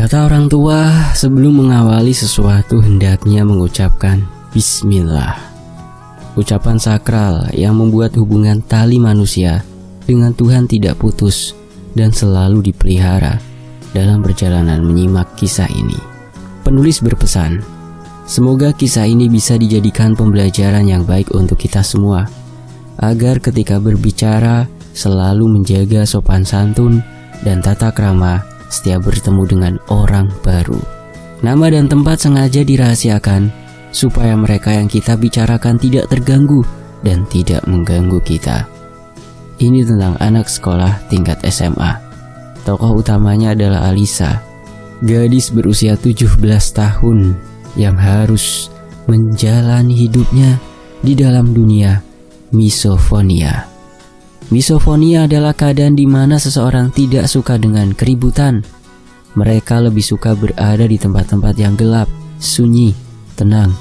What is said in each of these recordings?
Kata orang tua, sebelum mengawali sesuatu hendaknya mengucapkan Bismillah. Ucapan sakral yang membuat hubungan tali manusia dengan Tuhan tidak putus dan selalu dipelihara dalam perjalanan menyimak kisah ini. Penulis berpesan, semoga kisah ini bisa dijadikan pembelajaran yang baik untuk kita semua, agar ketika berbicara selalu menjaga sopan santun dan tata krama setiap bertemu dengan orang baru. Nama dan tempat sengaja dirahasiakan supaya mereka yang kita bicarakan tidak terganggu dan tidak mengganggu kita. Ini tentang anak sekolah tingkat SMA. Tokoh utamanya adalah Alisa, gadis berusia 17 tahun yang harus menjalani hidupnya di dalam dunia misofonia. Misofonia adalah keadaan di mana seseorang tidak suka dengan keributan. Mereka lebih suka berada di tempat-tempat yang gelap, sunyi, tenang,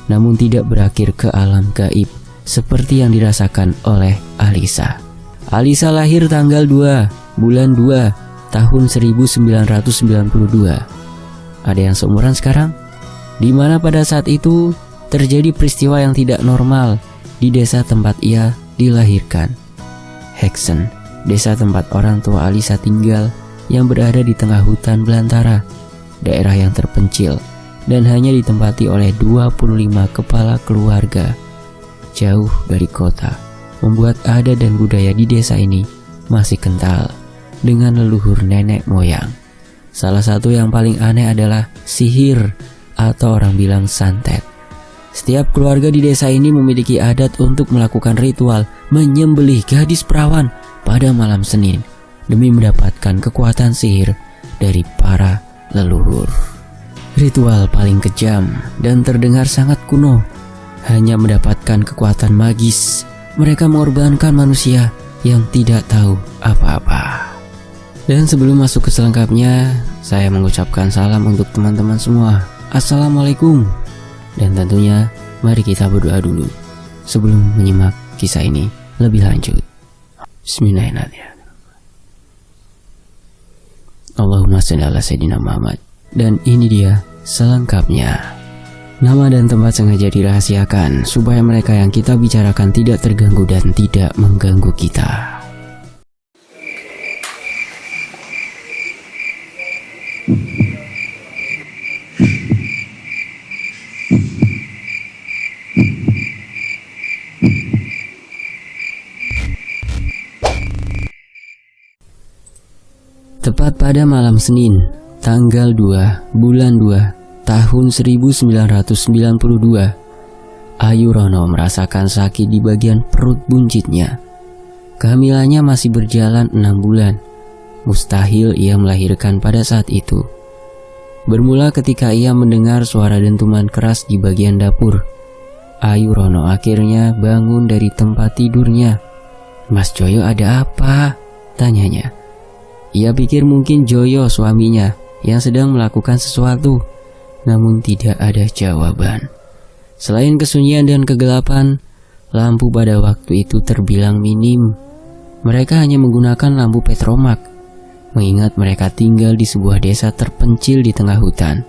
namun tidak berakhir ke alam gaib seperti yang dirasakan oleh Alisa. Alisa lahir tanggal 2 bulan 2 tahun 1992. Ada yang seumuran sekarang? Di mana pada saat itu terjadi peristiwa yang tidak normal di desa tempat ia dilahirkan. Heksen, desa tempat orang tua Alisa tinggal yang berada di tengah hutan belantara, daerah yang terpencil dan hanya ditempati oleh 25 kepala keluarga. Jauh dari kota, membuat adat dan budaya di desa ini masih kental dengan leluhur nenek moyang. Salah satu yang paling aneh adalah sihir atau orang bilang santet. Setiap keluarga di desa ini memiliki adat untuk melakukan ritual menyembelih gadis perawan pada malam Senin demi mendapatkan kekuatan sihir dari para leluhur. Ritual paling kejam dan terdengar sangat kuno, hanya mendapatkan kekuatan magis. Mereka mengorbankan manusia yang tidak tahu apa-apa. Dan sebelum masuk ke selengkapnya, saya mengucapkan salam untuk teman-teman semua. Assalamualaikum. Dan tentunya mari kita berdoa dulu sebelum menyimak kisah ini lebih lanjut. Bismillahirrahmanirrahim. Allahumma shalli ala sayyidina Muhammad. Dan ini dia selengkapnya. Nama dan tempat sengaja dirahasiakan supaya mereka yang kita bicarakan tidak terganggu dan tidak mengganggu kita. Tepat pada malam Senin, tanggal 2 bulan 2 tahun 1992, Ayu Rono merasakan sakit di bagian perut buncitnya. Kehamilannya masih berjalan 6 bulan. Mustahil ia melahirkan pada saat itu. Bermula ketika ia mendengar suara dentuman keras di bagian dapur. Ayu Rono akhirnya bangun dari tempat tidurnya. "Mas Joyo, ada apa?" tanyanya. Ia pikir mungkin Joyo suaminya yang sedang melakukan sesuatu, namun tidak ada jawaban. Selain kesunyian dan kegelapan, lampu pada waktu itu terbilang minim. Mereka hanya menggunakan lampu petromak, mengingat mereka tinggal di sebuah desa terpencil di tengah hutan.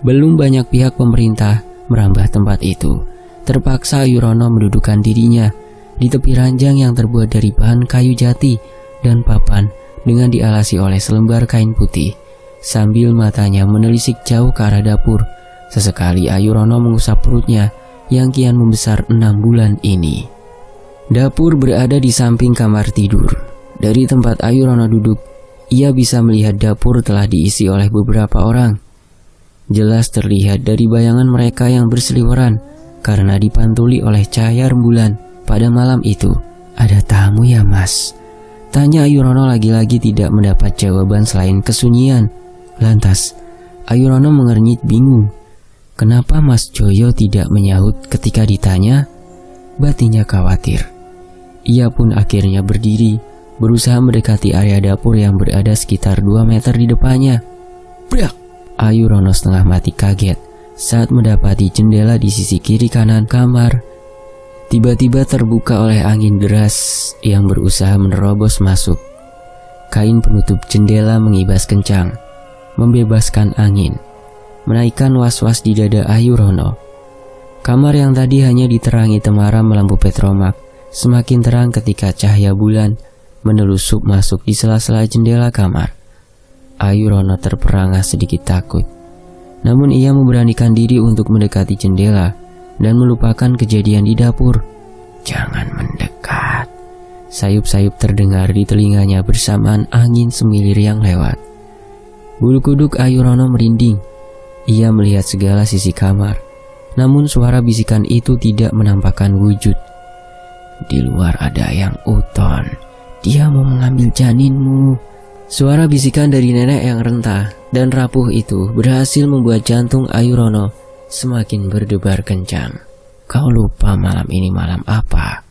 Belum banyak pihak pemerintah merambah tempat itu. Terpaksa Ayu Rono mendudukkan dirinya di tepi ranjang yang terbuat dari bahan kayu jati dan papan dengan dialasi oleh selembar kain putih. Sambil matanya menelisik jauh ke arah dapur, sesekali Ayu Rono mengusap perutnya yang kian membesar 6 bulan ini. Dapur berada di samping kamar tidur. Dari tempat Ayu Rono duduk, ia bisa melihat dapur telah diisi oleh beberapa orang. Jelas terlihat dari bayangan mereka yang berseliweran karena dipantuli oleh cahaya rembulan pada malam itu. "Ada tamu ya, Mas?" tanya Ayu Rono, lagi-lagi tidak mendapat jawaban selain kesunyian. Lantas, Ayu Rono mengernyit bingung. Kenapa Mas Joyo tidak menyahut ketika ditanya? Batinnya khawatir. Ia pun akhirnya berdiri, berusaha mendekati area dapur yang berada sekitar 2 meter di depannya. Brak! Ayu Rono setengah mati kaget saat mendapati jendela di sisi kiri kanan kamar tiba-tiba terbuka oleh angin deras yang berusaha menerobos masuk. Kain penutup jendela mengibas kencang, membebaskan angin, menaikkan was-was di dada Ayurono. Kamar yang tadi hanya diterangi temaram lampu petromak semakin terang ketika cahaya bulan menelusup masuk di sela-sela jendela kamar. Ayurono terperangah sedikit takut. Namun ia memberanikan diri untuk mendekati jendela dan melupakan kejadian di dapur. "Jangan mendekat," sayup-sayup terdengar di telinganya bersamaan angin semilir yang lewat. Bulu kuduk Ayurono merinding. Ia melihat segala sisi kamar, namun suara bisikan itu tidak menampakkan wujud. "Di luar ada yang Uton. Dia mau mengambil janinmu." Suara bisikan dari nenek yang rentah dan rapuh itu berhasil membuat jantung Ayurono semakin berdebar kencang. "Kau lupa malam ini malam apa?"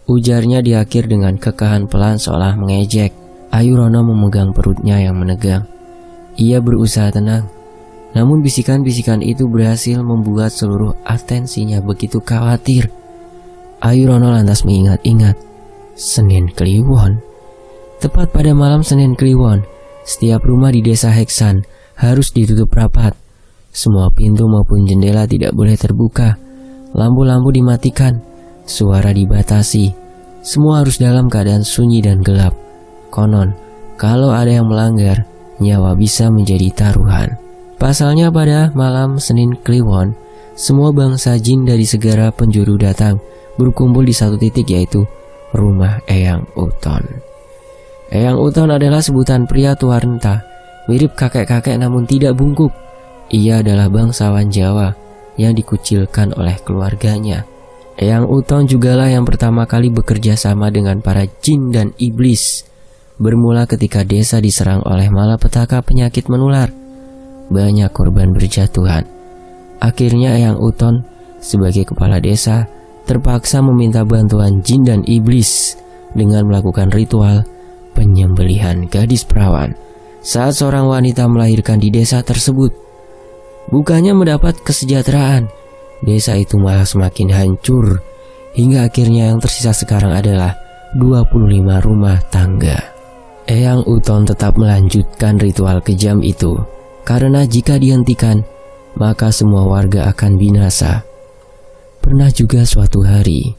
ujarnya di akhir dengan kekahan pelan seolah mengejek. Ayurono memegang perutnya yang menegang. Ia berusaha tenang, namun bisikan-bisikan itu berhasil membuat seluruh atensinya begitu khawatir. Ayurono lantas mengingat-ingat Senin Kliwon. Tepat pada malam Senin Kliwon, setiap rumah di desa Heksan harus ditutup rapat. Semua pintu maupun jendela tidak boleh terbuka. Lampu-lampu dimatikan, suara dibatasi. Semua harus dalam keadaan sunyi dan gelap. Konon, kalau ada yang melanggar, nyawa bisa menjadi taruhan. Pasalnya pada malam Senin Kliwon, semua bangsa jin dari segala penjuru datang berkumpul di satu titik, yaitu rumah Eyang Uton. Eyang Uton adalah sebutan pria tua renta, mirip kakek-kakek namun tidak bungkuk. Ia adalah bangsawan Jawa yang dikucilkan oleh keluarganya. Eyang Uton jugalah yang pertama kali bekerja sama dengan para jin dan iblis. Bermula ketika desa diserang oleh malapetaka penyakit menular. Banyak korban berjatuhan. Akhirnya Eyang Uton sebagai kepala desa terpaksa meminta bantuan jin dan iblis dengan melakukan ritual penyembelihan gadis perawan saat seorang wanita melahirkan di desa tersebut. Bukannya mendapat kesejahteraan, desa itu malah semakin hancur, hingga akhirnya yang tersisa sekarang adalah 25 rumah tangga. Eyang Uton tetap melanjutkan ritual kejam itu, karena jika dihentikan, maka semua warga akan binasa. Pernah juga suatu hari,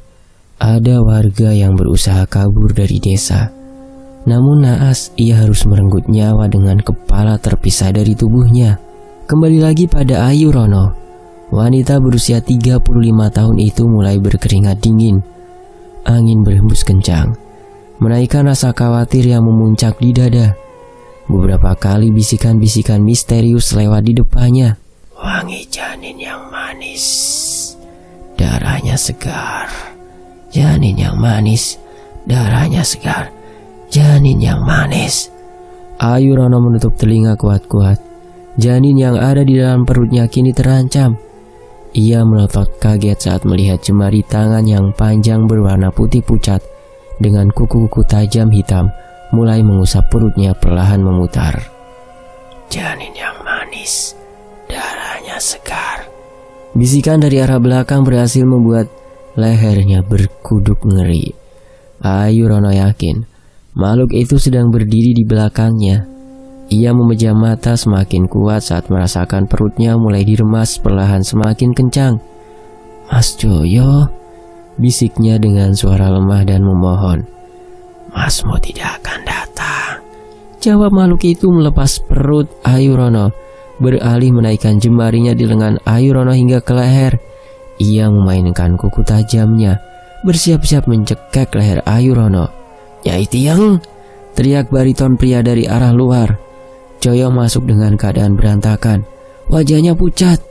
ada warga yang berusaha kabur dari desa. Namun naas, ia harus merenggut nyawa dengan kepala terpisah dari tubuhnya. Kembali lagi pada Ayurono. Wanita berusia 35 tahun itu mulai berkeringat dingin. Angin berhembus kencang, menaikkan rasa khawatir yang memuncak di dada. Beberapa kali bisikan-bisikan misterius lewat di depannya. "Wangi janin yang manis, darahnya segar. Janin yang manis, darahnya segar. Janin yang manis." Ayurono menutup telinga kuat-kuat. Janin yang ada di dalam perutnya kini terancam. Ia melotot kaget saat melihat jemari tangan yang panjang berwarna putih pucat dengan kuku-kuku tajam hitam mulai mengusap perutnya perlahan memutar. "Janin yang manis, darahnya segar." Bisikan dari arah belakang berhasil membuat lehernya berkuduk ngeri. Ayurono yakin makhluk itu sedang berdiri di belakangnya. Ia memejam mata semakin kuat saat merasakan perutnya mulai diremas perlahan semakin kencang. "Mas Joyo," bisiknya dengan suara lemah dan memohon. "Masmu tidak akan datang," jawab makhluk itu melepas perut Ayurono, beralih menaikkan jemarinya di lengan Ayurono hingga ke leher. Ia memainkan kuku tajamnya, bersiap-siap mencekek leher Ayurono. "Nyai Tiang!" teriak bariton pria dari arah luar. Joyo masuk dengan keadaan berantakan. Wajahnya pucat.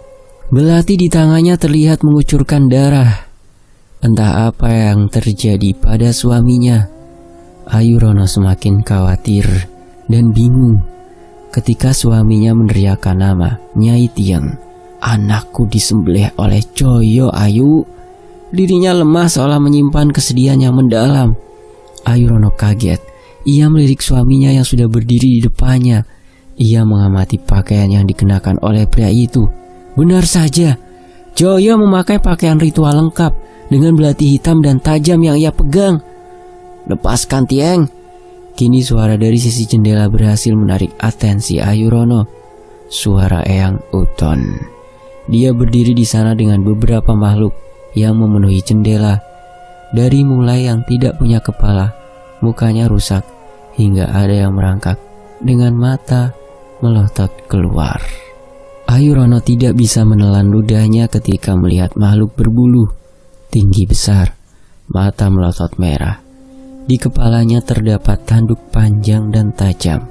Belati di tangannya terlihat mengucurkan darah. Entah apa yang terjadi pada suaminya. Ayurono semakin khawatir dan bingung ketika suaminya meneriakkan nama Nyai Tiang. "Anakku disembelih oleh Joyo, Ayu." Dirinya lemah seolah menyimpan kesedihan yang mendalam. Ayurono kaget. Ia melirik suaminya yang sudah berdiri di depannya. Ia mengamati pakaian yang dikenakan oleh pria itu. Benar saja, Joyo memakai pakaian ritual lengkap dengan belati hitam dan tajam yang ia pegang. "Lepaskan, Tieng!" Kini suara dari sisi jendela berhasil menarik atensi Ayurono. suara Eyang Uton. Dia berdiri di sana dengan beberapa makhluk yang memenuhi jendela. Dari mulai yang tidak punya kepala, mukanya rusak, hingga ada yang merangkak dengan mata melotot keluar. Ayu Rono tidak bisa menelan ludahnya ketika melihat makhluk berbulu, tinggi besar, mata melotot merah. Di kepalanya terdapat tanduk panjang dan tajam.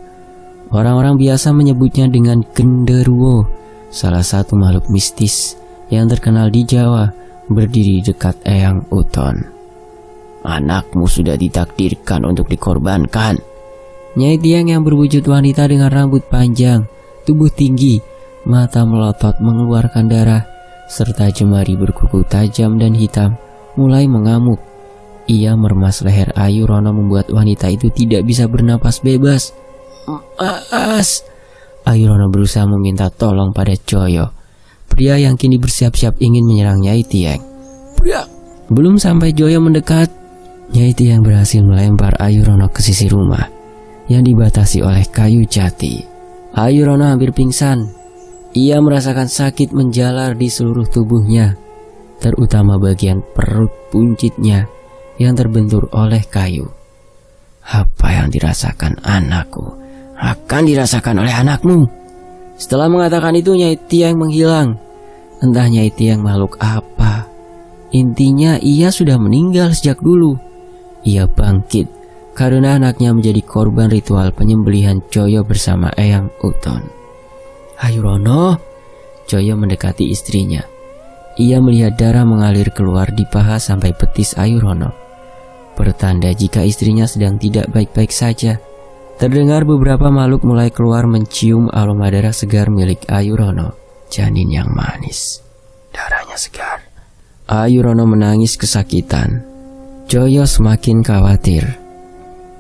Orang-orang biasa menyebutnya dengan genderuwo, salah satu makhluk mistis yang terkenal di Jawa, berdiri dekat Eyang Uton. "Anakmu sudah ditakdirkan untuk dikorbankan." Nyai Tiang yang berwujud wanita dengan rambut panjang, tubuh tinggi, mata melotot mengeluarkan darah, serta jemari berkuku tajam dan hitam, mulai mengamuk. Ia meremas leher Ayu Rono membuat wanita itu tidak bisa bernapas bebas. "Mas!" Ayu Rono berusaha meminta tolong pada Joyo, pria yang kini bersiap-siap ingin menyerang Nyai Tiang. Belum sampai Joyo mendekat, Nyai Tiang berhasil melempar Ayu Rono ke sisi rumah yang dibatasi oleh kayu jati. Ayu Rono hampir pingsan. Ia merasakan sakit menjalar di seluruh tubuhnya, terutama bagian perut buncitnya yang terbentur oleh kayu. "Apa yang dirasakan anakku akan dirasakan oleh anakmu." Setelah mengatakan itu, Nyai Tiang menghilang. Entah Nyai Tiang makhluk apa. Intinya ia sudah meninggal sejak dulu. Ia bangkit karena anaknya menjadi korban ritual penyembelihan Joyo bersama Eyang Uton. "Ayu Rono." Joyo mendekati istrinya. Ia melihat darah mengalir keluar di paha sampai betis Ayu Rono, pertanda jika istrinya sedang tidak baik-baik saja. Terdengar beberapa makhluk mulai keluar mencium aroma darah segar milik Ayu Rono. Janin yang manis, darahnya segar. Ayu Rono menangis kesakitan. Joyo semakin khawatir.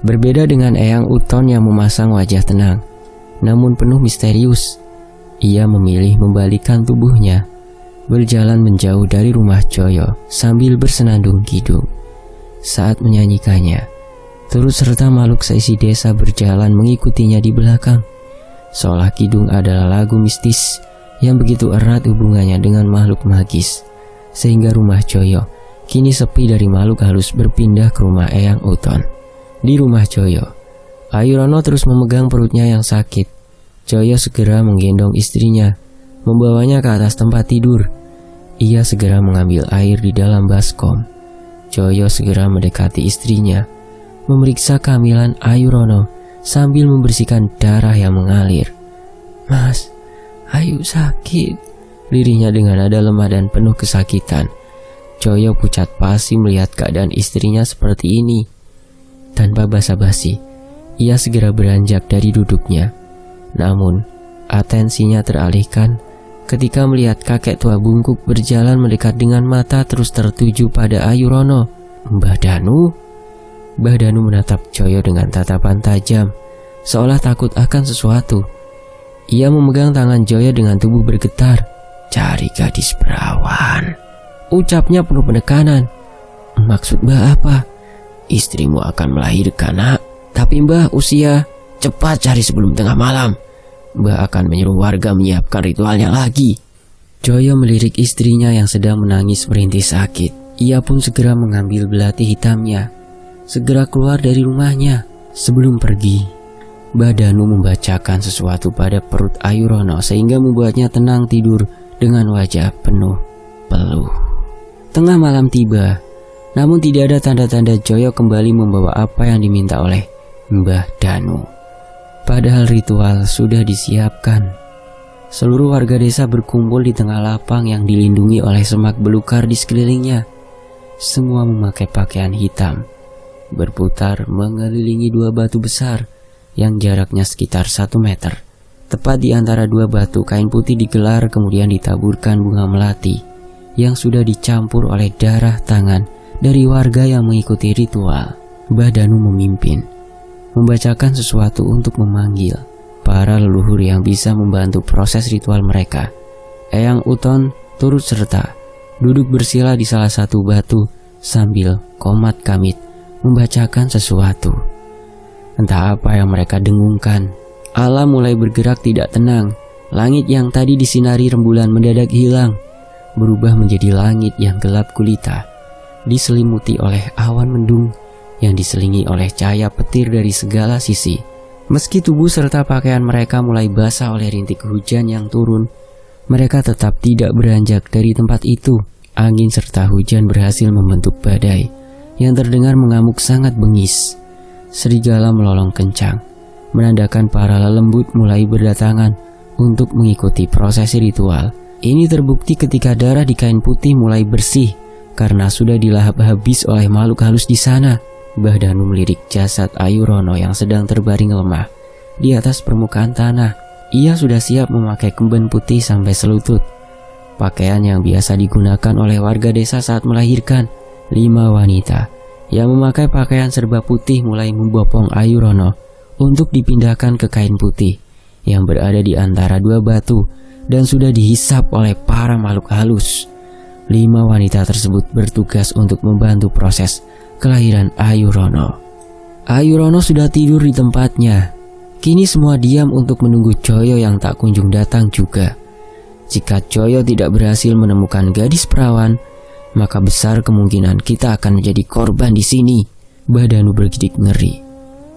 Berbeda dengan Eyang Uton yang memasang wajah tenang, namun penuh misterius. Ia memilih membalikkan tubuhnya, berjalan menjauh dari rumah Joyo sambil bersenandung kidung. Saat menyanyikannya, turut serta makhluk seisi desa berjalan mengikutinya di belakang. Seolah kidung adalah lagu mistis yang begitu erat hubungannya dengan makhluk magis, sehingga rumah Joyo kini sepi dari makhluk halus berpindah ke rumah Eyang Uton. Di rumah Joyo, Ayu Rono terus memegang perutnya yang sakit. Joyo segera menggendong istrinya, membawanya ke atas tempat tidur. Ia segera mengambil air di dalam baskom. Joyo segera mendekati istrinya, memeriksa kehamilan Ayu Rono sambil membersihkan darah yang mengalir. "Mas, Ayu sakit," lirihnya dengan nada lemah dan penuh kesakitan. Joyo pucat pasi melihat keadaan istrinya seperti ini. Tanpa basa-basi, ia segera beranjak dari duduknya. Namun, atensinya teralihkan ketika melihat kakek tua bungkuk berjalan mendekat dengan mata terus tertuju pada Ayu Rono. "Mbah Danu?" Mbah Danu menatap Joyo dengan tatapan tajam, seolah takut akan sesuatu. Ia memegang tangan Joyo dengan tubuh bergetar. "Cari gadis perawan," ucapnya penuh penekanan. "Maksud Mbah apa?" "Istrimu akan melahirkan, nak. Tapi Mbah usia, cepat cari sebelum tengah malam. Mbah akan menyuruh warga menyiapkan ritualnya lagi." Joyo melirik istrinya yang sedang menangis merintih sakit. Ia pun segera mengambil belati hitamnya, segera keluar dari rumahnya. Sebelum pergi, Mbah Danu membacakan sesuatu pada perut Ayu Rono sehingga membuatnya tenang tidur dengan wajah penuh peluh. Tengah malam tiba, namun tidak ada tanda-tanda Joyo kembali membawa apa yang diminta oleh Mbah Danu. Padahal ritual sudah disiapkan. Seluruh warga desa berkumpul di tengah lapang yang dilindungi oleh semak belukar di sekelilingnya. Semua memakai pakaian hitam, berputar mengelilingi dua batu besar yang jaraknya sekitar 1 meter. Tepat di antara dua batu, kain putih digelar kemudian ditaburkan bunga melati yang sudah dicampur oleh darah tangan dari warga yang mengikuti ritual. Mbah Danu memimpin, membacakan sesuatu untuk memanggil para leluhur yang bisa membantu proses ritual mereka. Eyang Uton turut serta, duduk bersila di salah satu batu sambil komat kamit membacakan sesuatu. Entah apa yang mereka dengungkan. Alam mulai bergerak tidak tenang. Langit yang tadi disinari rembulan mendadak hilang, berubah menjadi langit yang gelap gulita, diselimuti oleh awan mendung yang diselingi oleh cahaya petir dari segala sisi. Meski tubuh serta pakaian mereka mulai basah oleh rintik hujan yang turun, mereka tetap tidak beranjak dari tempat itu. Angin serta hujan berhasil membentuk badai yang terdengar mengamuk sangat bengis. Serigala melolong kencang, menandakan para lelembut mulai berdatangan untuk mengikuti prosesi ritual. Ini terbukti ketika darah di kain putih mulai bersih karena sudah dilahap habis oleh makhluk halus di sana. Mbah Danu melirik jasad Ayu Rono yang sedang terbaring lemah di atas permukaan tanah. Ia sudah siap memakai kemben putih sampai selutut, pakaian yang biasa digunakan oleh warga desa saat melahirkan. 5 wanita yang memakai pakaian serba putih mulai membopong Ayu Rono untuk dipindahkan ke kain putih yang berada di antara 2 batu dan sudah dihisap oleh para makhluk halus. 5 wanita tersebut bertugas untuk membantu proses kelahiran Ayu Rono. Ayu Rono sudah tidur di tempatnya. Kini semua diam untuk menunggu Joyo yang tak kunjung datang juga. Jika Joyo tidak berhasil menemukan gadis perawan, maka besar kemungkinan kita akan menjadi korban di sini. Mbah Danu bergidik ngeri.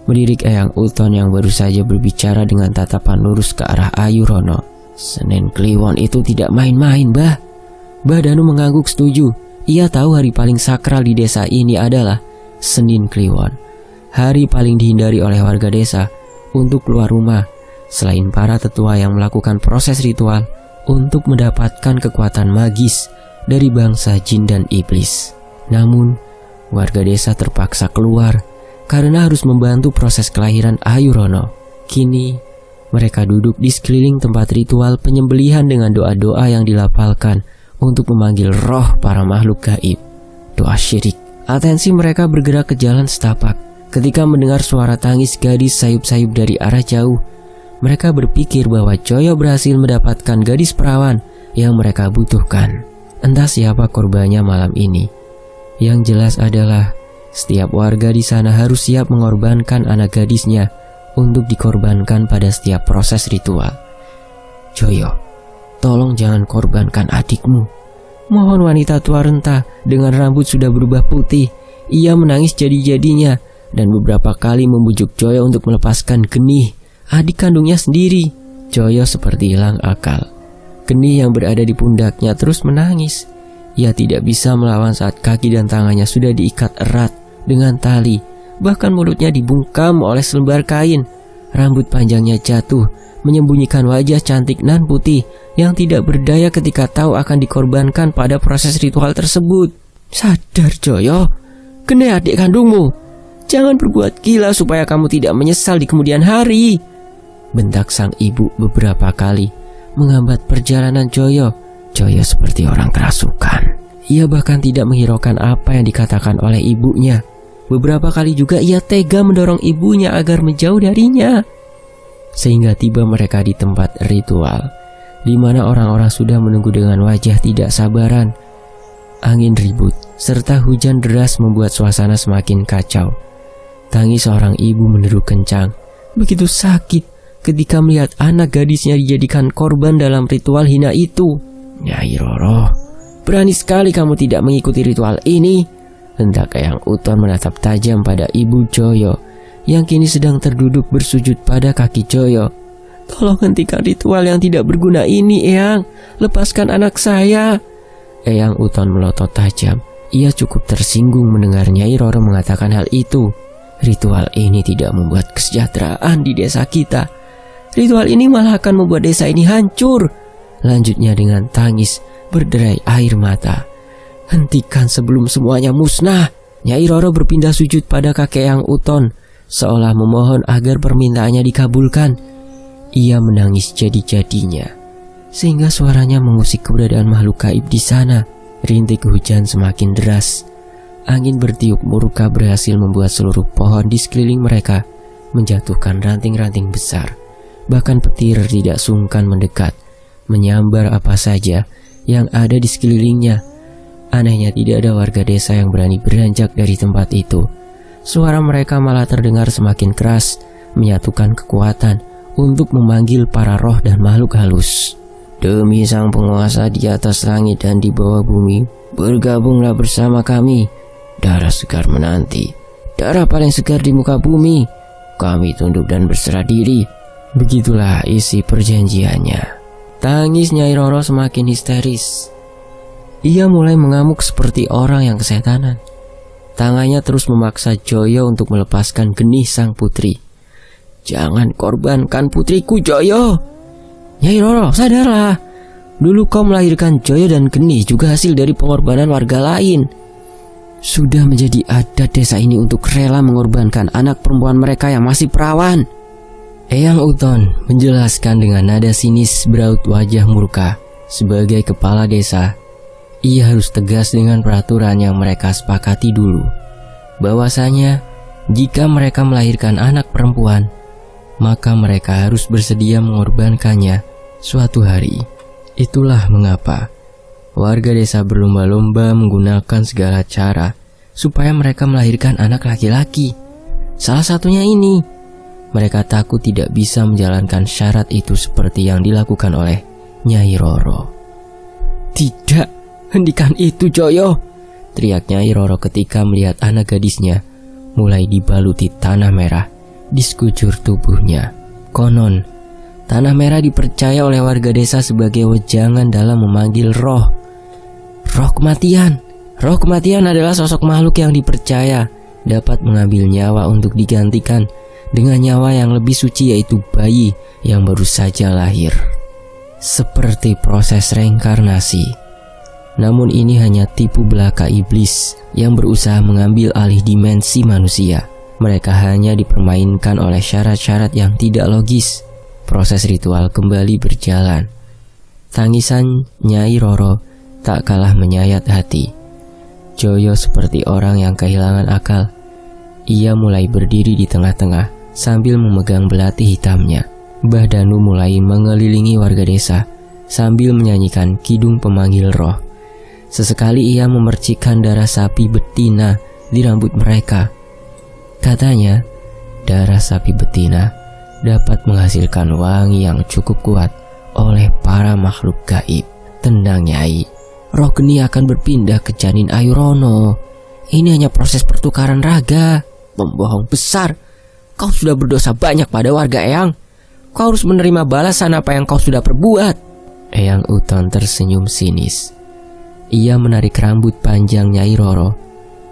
Melirik Eyang Uton yang baru saja berbicara dengan tatapan lurus ke arah Ayu Rono. Senin Kliwon itu tidak main-main, Mbah. Mbah Danu mengangguk setuju. Ia tahu hari paling sakral di desa ini adalah Senin Kliwon. Hari paling dihindari oleh warga desa untuk keluar rumah, selain para tetua yang melakukan proses ritual untuk mendapatkan kekuatan magis dari bangsa jin dan iblis. Namun, warga desa terpaksa keluar karena harus membantu proses kelahiran Ayu Rono. Kini, mereka duduk di sekeliling tempat ritual penyembelihan dengan doa-doa yang dilafalkan untuk memanggil roh para makhluk gaib. Doa syirik. Atensi mereka bergerak ke jalan setapak. Ketika mendengar suara tangis gadis sayup-sayup dari arah jauh, mereka berpikir bahwa Joyo berhasil mendapatkan gadis perawan yang mereka butuhkan. Entah siapa korbannya malam ini. Yang jelas adalah setiap warga di sana harus siap mengorbankan anak gadisnya untuk dikorbankan pada setiap proses ritual. Joyo, tolong jangan korbankan adikmu. Mohon. Wanita tua renta dengan rambut sudah berubah putih. Ia menangis jadi-jadinya dan beberapa kali membujuk Joyo untuk melepaskan Genih, adik kandungnya sendiri. Joyo seperti hilang akal. Genih yang berada di pundaknya terus menangis. Ia tidak bisa melawan saat kaki dan tangannya sudah diikat erat dengan tali. Bahkan mulutnya dibungkam oleh selembar kain. Rambut panjangnya jatuh, menyembunyikan wajah cantik nan putih yang tidak berdaya ketika tahu akan dikorbankan pada proses ritual tersebut. Sadar Joyo, Genih adik kandungmu. Jangan berbuat gila supaya kamu tidak menyesal di kemudian hari. Bentak sang ibu beberapa kali menghambat perjalanan Joyo. Joyo seperti orang kerasukan. Ia bahkan tidak menghiraukan apa yang dikatakan oleh ibunya. Beberapa kali juga ia tega mendorong ibunya agar menjauh darinya. Sehingga tiba mereka di tempat ritual, di mana orang-orang sudah menunggu dengan wajah tidak sabaran. Angin ribut serta hujan deras membuat suasana semakin kacau. Tangis seorang ibu menderu kencang, begitu sakit ketika melihat anak gadisnya dijadikan korban dalam ritual hina itu. Nyai Roro, berani sekali kamu tidak mengikuti ritual ini. Hendak Eyang Uton menatap tajam pada ibu Joyo yang kini sedang terduduk bersujud pada kaki Joyo. Tolong hentikan ritual yang tidak berguna ini, Eyang. Lepaskan anak saya. Eyang Uton melotot tajam. Ia cukup tersinggung mendengar Nyai Roro mengatakan hal itu. Ritual ini tidak membuat kesejahteraan di desa kita. Ritual ini malah akan membuat desa ini hancur. Lanjutnya dengan tangis berderai air mata. Hentikan sebelum semuanya musnah. Nyai Roro berpindah sujud pada kakek Eyang Uton, seolah memohon agar permintaannya dikabulkan. Ia menangis jadi-jadinya, sehingga suaranya mengusik keberadaan makhluk gaib di sana. Rintik hujan semakin deras. Angin bertiup murka berhasil membuat seluruh pohon di sekeliling mereka menjatuhkan ranting-ranting besar. Bahkan petir tidak sungkan mendekat, menyambar apa saja yang ada di sekelilingnya. Anehnya tidak ada warga desa yang berani beranjak dari tempat itu. Suara mereka malah terdengar semakin keras, menyatukan kekuatan untuk memanggil para roh dan makhluk halus. Demi sang penguasa di atas langit dan di bawah bumi, bergabunglah bersama kami. Darah segar menanti, darah paling segar di muka bumi. Kami tunduk dan berserah diri. Begitulah isi perjanjiannya. Tangis Nyai Roro semakin histeris. Ia mulai mengamuk seperti orang yang kesetanan. Tangannya terus memaksa Joyo untuk melepaskan Geni sang putri. Jangan korbankan putriku, Joyo. Nyai Roro, sadarlah. Dulu kau melahirkan Joyo dan Geni juga hasil dari pengorbanan warga lain. Sudah menjadi adat desa ini untuk rela mengorbankan anak perempuan mereka yang masih perawan. Eyang Uton menjelaskan dengan nada sinis beraut wajah murka. Sebagai kepala desa, ia harus tegas dengan peraturan yang mereka sepakati dulu. Bahwasanya jika mereka melahirkan anak perempuan, maka mereka harus bersedia mengorbankannya suatu hari. Itulah mengapa warga desa berlomba-lomba menggunakan segala cara supaya mereka melahirkan anak laki-laki. Salah satunya ini, mereka takut tidak bisa menjalankan syarat itu seperti yang dilakukan oleh Nyai Roro. Tidak, hentikan itu, Joyo, teriak Nyai Roro ketika melihat anak gadisnya mulai dibaluti tanah merah di sekujur tubuhnya. Konon, tanah merah dipercaya oleh warga desa sebagai wejangan dalam memanggil roh. Roh kematian. Roh kematian adalah sosok makhluk yang dipercaya dapat mengambil nyawa untuk digantikan dengan nyawa yang lebih suci, yaitu bayi yang baru saja lahir. Seperti proses reinkarnasi. Namun ini hanya tipu belaka iblis yang berusaha mengambil alih dimensi manusia. Mereka hanya dipermainkan oleh syarat-syarat yang tidak logis. Proses ritual kembali berjalan. Tangisan Nyai Roro tak kalah menyayat hati. Joyo seperti orang yang kehilangan akal. Ia mulai berdiri di tengah-tengah sambil memegang belati hitamnya. Mbah Danu mulai mengelilingi warga desa sambil menyanyikan kidung pemanggil roh. Sesekali ia memercikkan darah sapi betina di rambut mereka. Katanya, darah sapi betina dapat menghasilkan wangi yang cukup kuat oleh para makhluk gaib. Tendang Nyai, roh Geni akan berpindah ke janin Ayu Rono. Ini hanya proses pertukaran raga. Pembohong besar, kau sudah berdosa banyak pada warga Eyang. Kau harus menerima balasan apa yang kau sudah perbuat. Eyang Uton tersenyum sinis. Ia menarik rambut panjang Nyai Roro,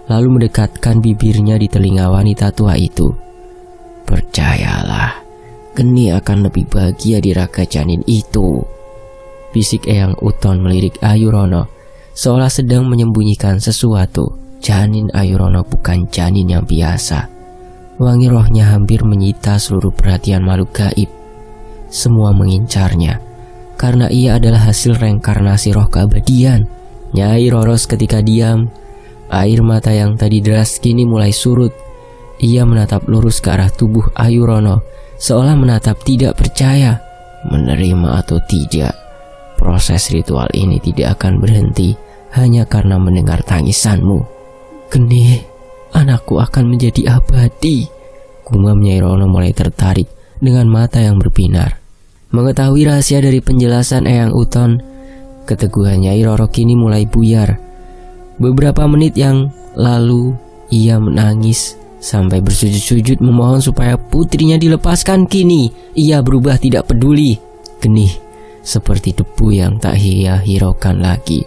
lalu mendekatkan bibirnya di telinga wanita tua itu. Percayalah, Geni akan lebih bahagia di raga janin itu. Bisik Eyang Uton melirik Ayu Rono, seolah sedang menyembunyikan sesuatu. Janin Ayu Rono bukan janin yang biasa. Wangi rohnya hampir menyita seluruh perhatian makhluk gaib. Semua mengincarnya, karena ia adalah hasil reinkarnasi roh keabadian. Nyai Roro seketika diam. Air mata yang tadi deras kini mulai surut. Ia menatap lurus ke arah tubuh Ayu Rono, seolah menatap tidak percaya. Menerima atau tidak, proses ritual ini tidak akan berhenti hanya karena mendengar tangisanmu. Geni, anakku akan menjadi abadi. Gumam Nyai Rono mulai tertarik dengan mata yang berbinar. Mengetahui rahasia dari penjelasan Eyang Uton, keteguhan Nyai Roro kini mulai buyar. Beberapa menit yang lalu ia menangis sampai bersujud-sujud memohon supaya putrinya dilepaskan. Kini ia berubah tidak peduli. Geni seperti debu yang tak ia hiraukan lagi.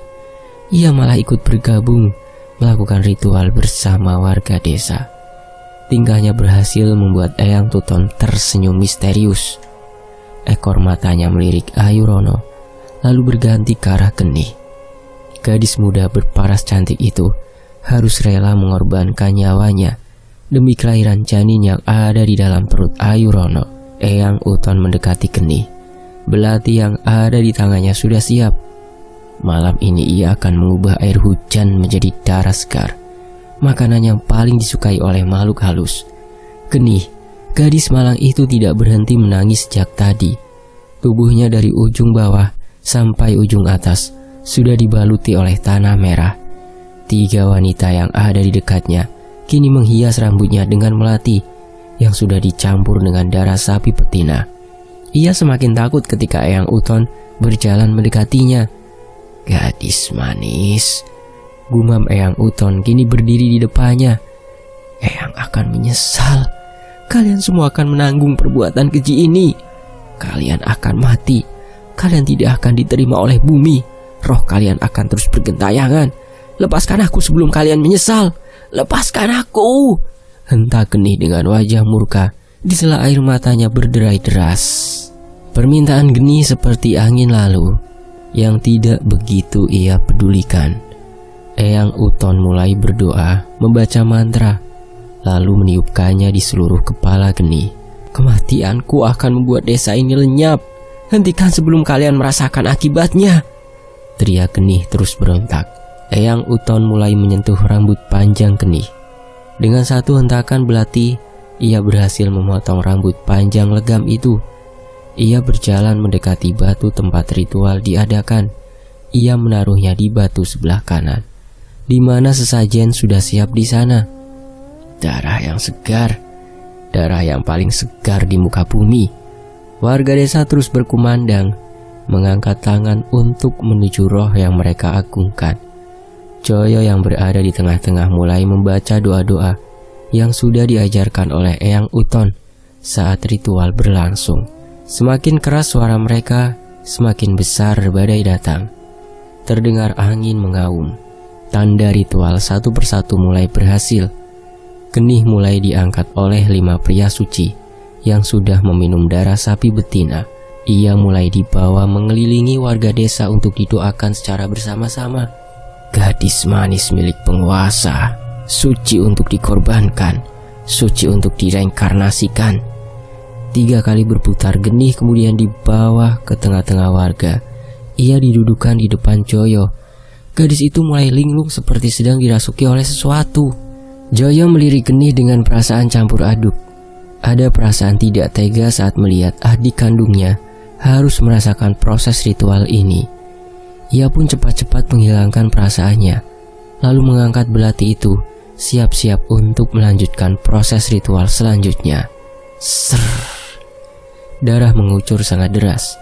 Ia malah ikut bergabung melakukan ritual bersama warga desa. Tingkahnya berhasil membuat Eyang Uton tersenyum misterius. Ekor matanya melirik Ayu Rono, lalu berganti ke arah Geni. Gadis muda berparas cantik itu harus rela mengorbankan nyawanya demi kelahiran janin yang ada di dalam perut Ayu Rono. Eyang Uton mendekati Geni. Belati yang ada di tangannya sudah siap. Malam ini ia akan mengubah air hujan menjadi darah segar, makanan yang paling disukai oleh makhluk halus. Geni, gadis malang itu tidak berhenti menangis sejak tadi. Tubuhnya dari ujung bawah sampai ujung atas sudah dibaluti oleh tanah merah. 3 wanita yang ada di dekatnya kini menghias rambutnya dengan melati yang sudah dicampur dengan darah sapi betina. Ia semakin takut ketika Eyang Uton berjalan mendekatinya. "Gadis manis," gumam Eyang Uton kini berdiri di depannya. "Eyang akan menyesal. Kalian semua akan menanggung perbuatan keji ini. Kalian akan mati. Kalian tidak akan diterima oleh bumi. Roh kalian akan terus bergentayangan. Lepaskan aku sebelum kalian menyesal. Lepaskan aku!" hentak Geni dengan wajah murka. Di sela air matanya berderai deras. Permintaan Geni seperti angin lalu yang tidak begitu ia pedulikan. Eyang Uton mulai berdoa, membaca mantra, lalu meniupkannya di seluruh kepala Geni. "Kematianku akan membuat desa ini lenyap. Hentikan sebelum kalian merasakan akibatnya," teriak Geni terus berontak. Eyang Uton mulai menyentuh rambut panjang Geni. Dengan satu hentakan belati, ia berhasil memotong rambut panjang legam itu. Ia berjalan mendekati batu tempat ritual diadakan. Ia menaruhnya di batu sebelah kanan, di mana sesajen sudah siap di sana. Darah yang segar, darah yang paling segar di muka bumi. Warga desa terus berkumandang, mengangkat tangan untuk menuju roh yang mereka agungkan. Joyo yang berada di tengah-tengah mulai membaca doa-doa yang sudah diajarkan oleh Eyang Uton saat ritual berlangsung. Semakin keras suara mereka, semakin besar badai datang. Terdengar angin mengaum. Tanda ritual satu persatu mulai berhasil. Geni mulai diangkat oleh 5 pria suci yang sudah meminum darah sapi betina. Ia mulai dibawa mengelilingi warga desa untuk didoakan secara bersama-sama. Gadis manis milik penguasa, suci untuk dikorbankan, suci untuk direinkarnasikan. 3 kali berputar Geni kemudian dibawa ke tengah-tengah warga. Ia didudukan di depan Joyo. Gadis itu mulai linglung seperti sedang dirasuki oleh sesuatu. Joyo melirik Geni dengan perasaan campur aduk. Ada perasaan tidak tega saat melihat adik kandungnya harus merasakan proses ritual ini. Ia pun cepat-cepat menghilangkan perasaannya, lalu mengangkat belati itu, siap-siap untuk melanjutkan proses ritual selanjutnya. Ser. Darah mengucur sangat deras.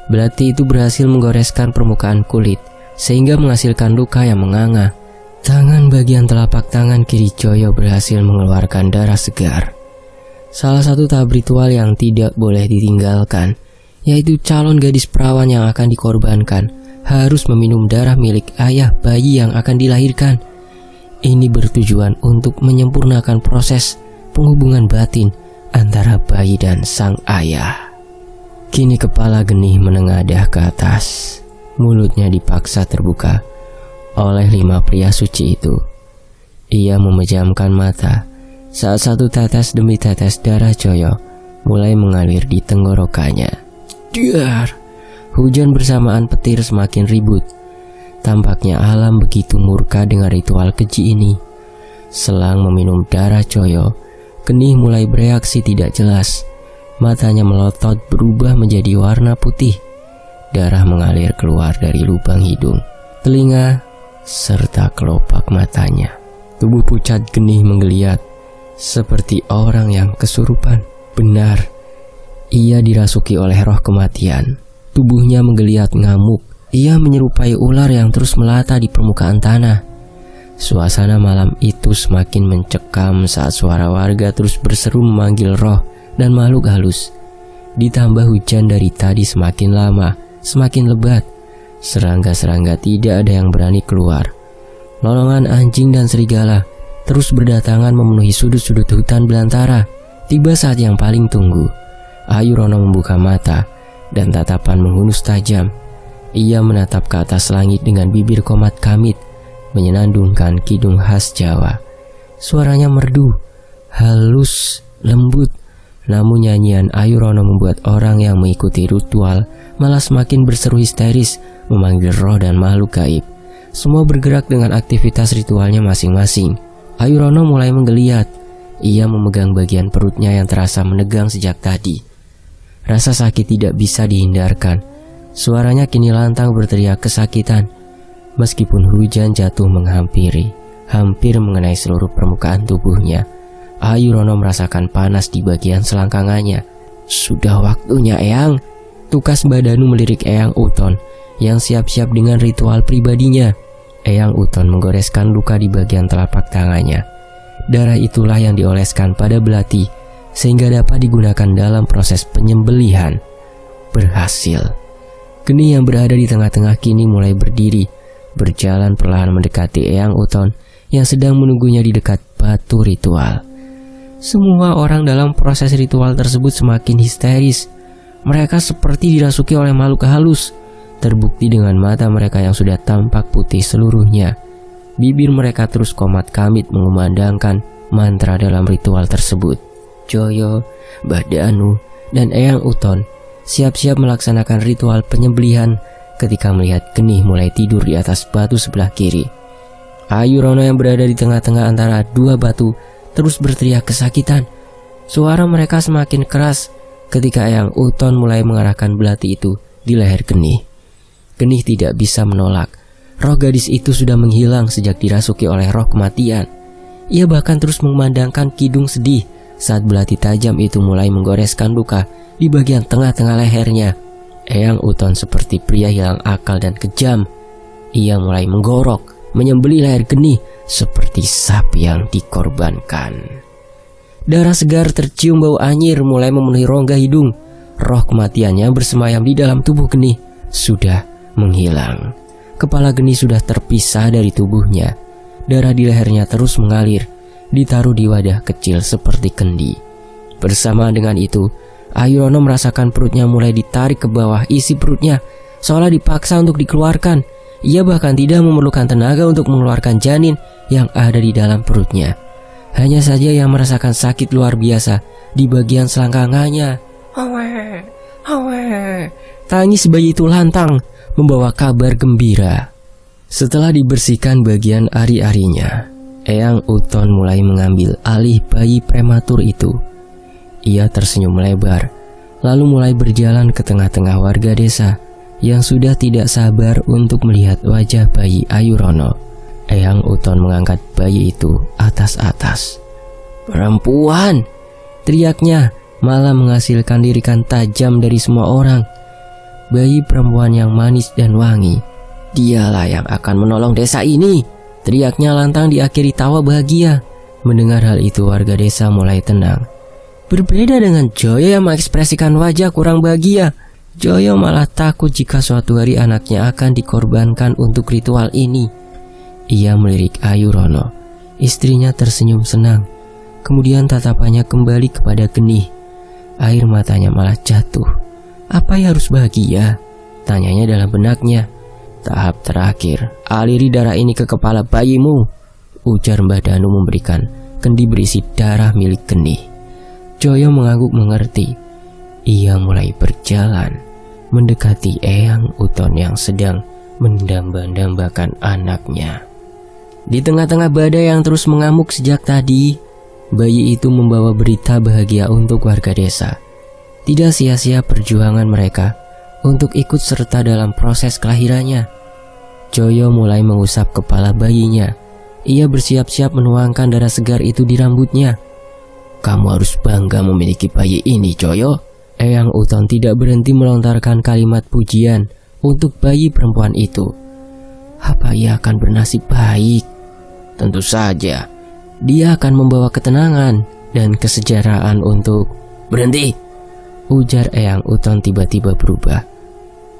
Belati itu berhasil menggoreskan permukaan kulit, sehingga menghasilkan luka yang menganga. Tangan bagian telapak tangan kiri Joyo berhasil mengeluarkan darah segar. Salah satu tahap ritual yang tidak boleh ditinggalkan, yaitu calon gadis perawan yang akan dikorbankan harus meminum darah milik ayah bayi yang akan dilahirkan. Ini bertujuan untuk menyempurnakan proses penghubungan batin antara bayi dan sang ayah. Kini kepala Geni menengadah ke atas. Mulutnya dipaksa terbuka oleh 5 pria suci itu. Ia memejamkan mata saat satu tetes demi tetes darah Joyo mulai mengalir di tenggorokannya. Dar! Hujan bersamaan petir semakin ribut. Tampaknya alam begitu murka dengan ritual keji ini. Selang meminum darah Joyo, Geni mulai bereaksi tidak jelas. Matanya melotot berubah menjadi warna putih. Darah mengalir keluar dari lubang hidung, telinga, serta kelopak matanya. Tubuh pucat Geni menggeliat seperti orang yang kesurupan. Benar, ia dirasuki oleh roh kematian. Tubuhnya menggeliat ngamuk. Ia menyerupai ular yang terus melata di permukaan tanah. Suasana malam itu semakin mencekam saat suara warga terus berseru memanggil roh dan makhluk halus. Ditambah hujan dari tadi semakin lama, semakin lebat. Serangga-serangga tidak ada yang berani keluar. Lolongan anjing dan serigala terus berdatangan memenuhi sudut-sudut hutan belantara. Tiba saat yang paling tunggu. Ayu Rono membuka mata dan tatapan menghunus tajam. Ia menatap ke atas langit dengan bibir komat kamit, menyenandungkan kidung khas Jawa. Suaranya merdu, halus, lembut. Namun nyanyian Ayu Rono membuat orang yang mengikuti ritual malah semakin berseru histeris, memanggil roh dan makhluk gaib. Semua bergerak dengan aktivitas ritualnya masing-masing. Ayu Rono mulai menggeliat. Ia memegang bagian perutnya yang terasa menegang sejak tadi. Rasa sakit tidak bisa dihindarkan. Suaranya kini lantang berteriak kesakitan. Meskipun hujan jatuh menghampiri, hampir mengenai seluruh permukaan tubuhnya, Ayu Rono merasakan panas di bagian selangkangannya. Sudah waktunya, Eyang. Tukas Mbah Danu melirik Eyang Uton yang siap-siap dengan ritual pribadinya. Eyang Uton menggoreskan luka di bagian telapak tangannya. Darah itulah yang dioleskan pada belati sehingga dapat digunakan dalam proses penyembelihan. Berhasil. Geni yang berada di tengah-tengah kini mulai berdiri, berjalan perlahan mendekati Eyang Uton yang sedang menunggunya di dekat batu ritual. Semua orang dalam proses ritual tersebut semakin histeris. Mereka seperti dirasuki oleh makhluk halus, terbukti dengan mata mereka yang sudah tampak putih seluruhnya. Bibir mereka terus komat kamit mengumandangkan mantra dalam ritual tersebut. Joyo, Mbah Danu, dan Eyang Uton siap-siap melaksanakan ritual penyembelihan ketika melihat Geni mulai tidur di atas batu sebelah kiri. Ayu Rono yang berada di tengah-tengah antara dua batu terus berteriak kesakitan. Suara mereka semakin keras ketika Eyang Uton mulai mengarahkan belati itu di leher Geni. Geni tidak bisa menolak. Roh gadis itu sudah menghilang sejak dirasuki oleh roh kematian. Ia bahkan terus memandangkan kidung sedih saat belati tajam itu mulai menggoreskan luka di bagian tengah-tengah lehernya. Eyang Uton seperti pria hilang akal dan kejam. Ia mulai menggorok, menyembelih leher Geni seperti sapi yang dikorbankan. Darah segar tercium bau anyir mulai memenuhi rongga hidung. Roh kematiannya bersemayam di dalam tubuh Geni sudah menghilang. Kepala Geni sudah terpisah dari tubuhnya. Darah di lehernya terus mengalir, ditaruh di wadah kecil seperti kendi. Bersamaan dengan itu, Ayu Rono merasakan perutnya mulai ditarik ke bawah isi perutnya, seolah dipaksa untuk dikeluarkan. Ia bahkan tidak memerlukan tenaga untuk mengeluarkan janin yang ada di dalam perutnya. Hanya saja ia merasakan sakit luar biasa di bagian selangkangannya. Hawe, hawe. Tangis bayi itu lantang, membawa kabar gembira. Setelah dibersihkan bagian ari-arinya, Eyang Uton mulai mengambil alih bayi prematur itu. Ia tersenyum lebar, lalu mulai berjalan ke tengah-tengah warga desa yang sudah tidak sabar untuk melihat wajah bayi Ayu Rono. Eyang Uton mengangkat bayi itu atas-atas. "Perempuan!" teriaknya, malah menghasilkan lirikan tajam dari semua orang. Bayi perempuan yang manis dan wangi, dialah yang akan menolong desa ini, teriaknya lantang diakhiri tawa bahagia. Mendengar hal itu, warga desa mulai tenang. Berbeda dengan Joyo yang mengekspresikan wajah kurang bahagia, Joyo malah takut jika suatu hari anaknya akan dikorbankan untuk ritual ini. Ia melirik Ayu Rono. Istrinya tersenyum senang. Kemudian tatapannya kembali kepada Geni. Air matanya malah jatuh. "Apa yang harus bahagia?" tanyanya dalam benaknya. "Tahap terakhir, aliri darah ini ke kepala bayimu," ujar Mbah Danu memberikan kendi berisi darah milik Geni. Joyo mengangguk mengerti. Ia mulai berjalan mendekati Eyang Uton yang sedang mendamba-dambakan anaknya. Di tengah-tengah badai yang terus mengamuk sejak tadi, bayi itu membawa berita bahagia untuk warga desa. Tidak sia-sia perjuangan mereka untuk ikut serta dalam proses kelahirannya. Joyo mulai mengusap kepala bayinya. Ia bersiap-siap menuangkan darah segar itu di rambutnya. "Kamu harus bangga memiliki bayi ini, Joyo." Eyang Uton tidak berhenti melontarkan kalimat pujian untuk bayi perempuan itu. Apa ia akan bernasib baik? Tentu saja, dia akan membawa ketenangan dan kesejahteraan untuk... "Berhenti!" ujar Eyang Uton tiba-tiba berubah.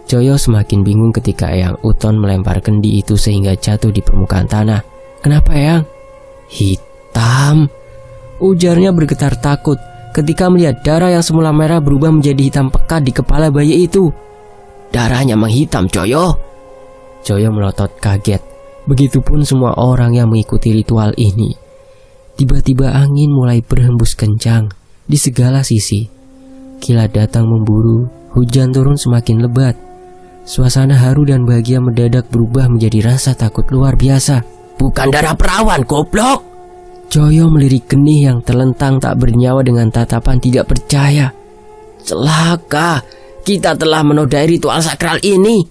Joyo semakin bingung ketika Eyang Uton melempar kendi itu sehingga jatuh di permukaan tanah. "Kenapa, Eyang?" "Hitam," ujarnya bergetar takut ketika melihat darah yang semula merah berubah menjadi hitam pekat di kepala bayi itu. "Darahnya menghitam, Joyo." Joyo melotot kaget. Begitupun semua orang yang mengikuti ritual ini. Tiba-tiba angin mulai berhembus kencang di segala sisi. Kilat datang memburu, hujan turun semakin lebat. Suasana haru dan bahagia mendadak berubah menjadi rasa takut luar biasa. "Bukan darah perawan, goblok!" Joyo melirik Geni yang terlentang tak bernyawa dengan tatapan tidak percaya. "Celaka, kita telah menodai ritual sakral ini.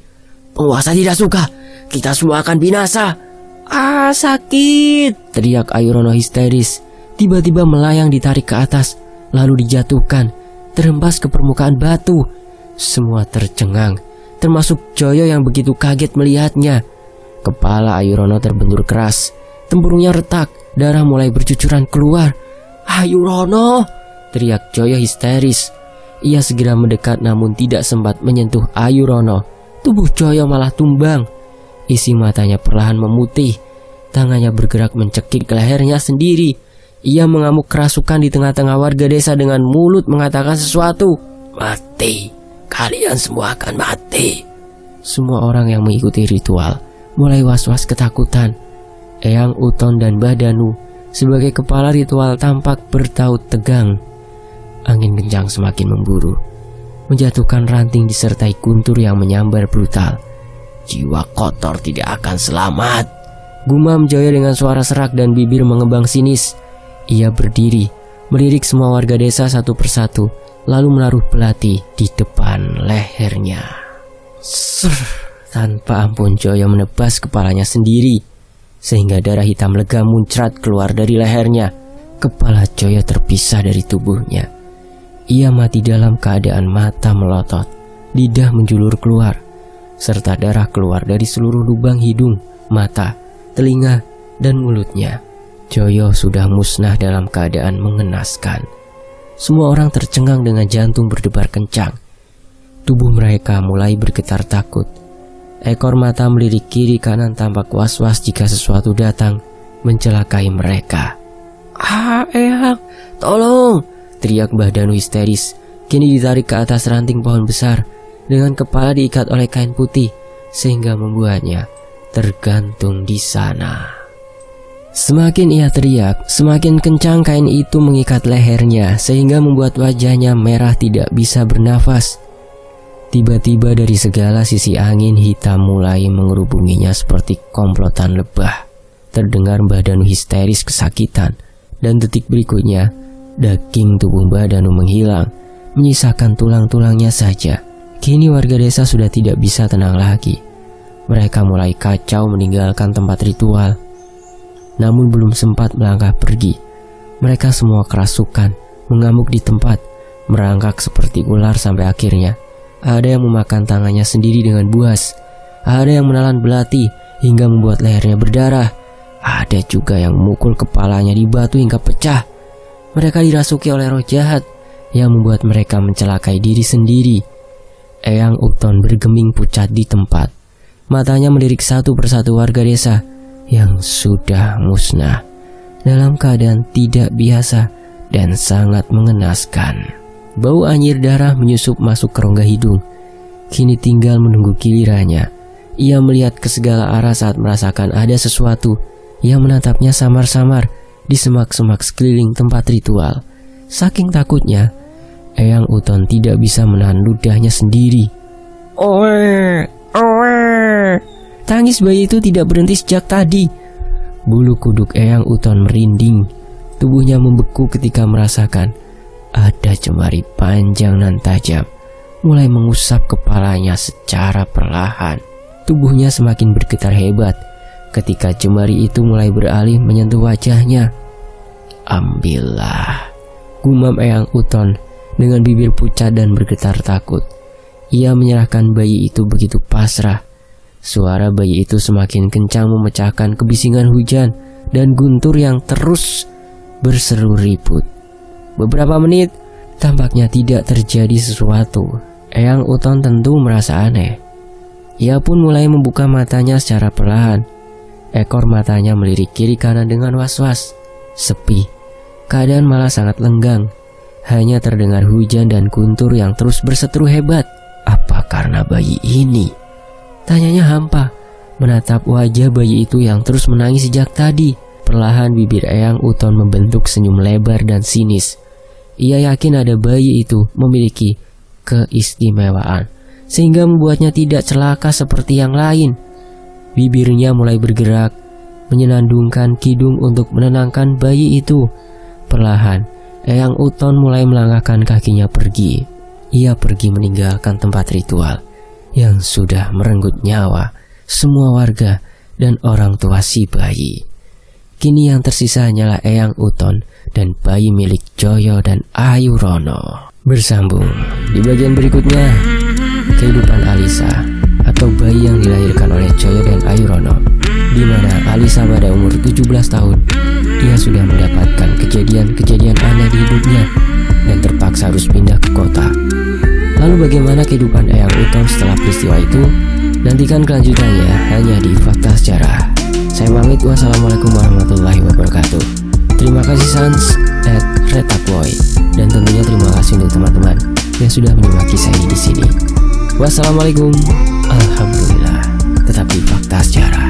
Penguasa tidak suka, kita semua akan binasa." "Ah, sakit!" teriak Ayu Rono histeris. Tiba-tiba melayang ditarik ke atas, lalu dijatuhkan. terhempas ke permukaan batu. Semua tercengang, termasuk Joyo yang begitu kaget melihatnya. Kepala Ayu Rono terbentur keras, tempurungnya retak, darah mulai bercucuran keluar. "Ayu Rono!" teriak Joyo histeris. Ia segera mendekat namun tidak sempat menyentuh Ayu Rono. Tubuh Joyo malah tumbang. Isi matanya perlahan memutih. Tangannya bergerak mencekik ke lehernya sendiri. Ia mengamuk kerasukan di tengah-tengah warga desa dengan mulut mengatakan sesuatu. "Mati! Kalian semua akan mati!" Semua orang yang mengikuti ritual mulai was-was ketakutan. Eyang Uton dan Mbah Danu sebagai kepala ritual tampak bertaut tegang. Angin kencang semakin memburu, menjatuhkan ranting disertai guntur yang menyambar brutal. "Jiwa kotor tidak akan selamat," gumam Joyo dengan suara serak dan bibir mengembang sinis. Ia berdiri, melirik semua warga desa satu persatu, lalu menaruh belati di depan lehernya. Ser! Tanpa ampun Joyo menebas kepalanya sendiri, sehingga darah hitam lega muncrat keluar dari lehernya. Kepala Joyo terpisah dari tubuhnya. Ia mati dalam keadaan mata melotot, lidah menjulur keluar, serta darah keluar dari seluruh lubang hidung, mata, telinga, dan mulutnya. Joyo sudah musnah dalam keadaan mengenaskan. Semua orang tercengang dengan jantung berdebar kencang. Tubuh mereka mulai bergetar takut. Ekor mata melirik kiri kanan tampak was-was jika sesuatu datang mencelakai mereka. Eyang, tolong!" teriak Mbah Danu histeris. Kini ditarik ke atas ranting pohon besar, dengan kepala diikat oleh kain putih, sehingga membuatnya tergantung di sana. Semakin ia teriak, semakin kencang kain itu mengikat lehernya, sehingga membuat wajahnya merah tidak bisa bernafas. Tiba-tiba dari segala sisi angin hitam mulai mengerubunginya seperti komplotan lebah. Terdengar Mbah Danu histeris kesakitan, dan detik berikutnya daging tubuh Mbah Danu menghilang, menyisakan tulang-tulangnya saja. Kini warga desa sudah tidak bisa tenang lagi. Mereka mulai kacau meninggalkan tempat ritual. Namun belum sempat melangkah pergi, mereka semua kerasukan, mengamuk di tempat, merangkak seperti ular sampai akhirnya ada yang memakan tangannya sendiri dengan buas, ada yang menelan belati hingga membuat lehernya berdarah, ada juga yang memukul kepalanya di batu hingga pecah. Mereka dirasuki oleh roh jahat yang membuat mereka mencelakai diri sendiri. Eyang Uton bergeming pucat di tempat, matanya melirik satu persatu warga desa yang sudah musnah dalam keadaan tidak biasa dan sangat mengenaskan. Bau anyir darah menyusup masuk ke rongga hidung. Kini tinggal menunggu gilirannya. Ia melihat ke segala arah saat merasakan ada sesuatu yang menatapnya samar-samar di semak-semak sekeliling tempat ritual. Saking takutnya, Eyang Uton tidak bisa menahan ludahnya sendiri. "Oe! Oe!" Tangis bayi itu tidak berhenti sejak tadi. Bulu kuduk Eyang Uton merinding. Tubuhnya membeku ketika merasakan ada jemari panjang dan tajam mulai mengusap kepalanya secara perlahan. Tubuhnya semakin bergetar hebat ketika jemari itu mulai beralih menyentuh wajahnya. "Ambillah," gumam Eyang Uton dengan bibir pucat dan bergetar takut. Ia menyerahkan bayi itu begitu pasrah. Suara bayi itu semakin kencang memecahkan kebisingan hujan dan guntur yang terus berseru ribut. Beberapa menit, tampaknya tidak terjadi sesuatu. Eyang Uton tentu merasa aneh. Ia pun mulai membuka matanya secara perlahan. Ekor matanya melirik kiri kanan dengan was-was. Sepi. Keadaan malah sangat lenggang. Hanya terdengar hujan dan guntur yang terus berseteru hebat. Apa karena bayi ini? Tanyanya hampa, menatap wajah bayi itu yang terus menangis sejak tadi. Perlahan bibir Eyang Uton membentuk senyum lebar dan sinis. Ia yakin ada bayi itu memiliki keistimewaan, sehingga membuatnya tidak celaka seperti yang lain. Bibirnya mulai bergerak, menyenandungkan kidung untuk menenangkan bayi itu. Perlahan, Eyang Uton mulai melangkahkan kakinya pergi. Ia pergi meninggalkan tempat ritual yang sudah merenggut nyawa semua warga dan orang tua si bayi. Kini yang tersisa hanyalah Eyang Uton dan bayi milik Joyo dan Ayu Rono. Bersambung di bagian berikutnya, kehidupan Alisa atau bayi yang dilahirkan oleh Coyo dan Ayurono, di mana Alisa pada umur 17 tahun, ia sudah mendapatkan kejadian-kejadian aneh di hidupnya dan terpaksa harus pindah ke kota. Lalu bagaimana kehidupan Eyang Utom setelah peristiwa itu? Nantikan kelanjutannya hanya di Fakta Sejarah. Saya pamit, wassalamualaikum warahmatullahi wabarakatuh. Terima kasih Sans @Retakboy, dan tentunya terima kasih untuk teman-teman yang sudah menyimak kisah ini di sini. Wassalamualaikum. Alhamdulillah, tetap di Fakta Sejarah.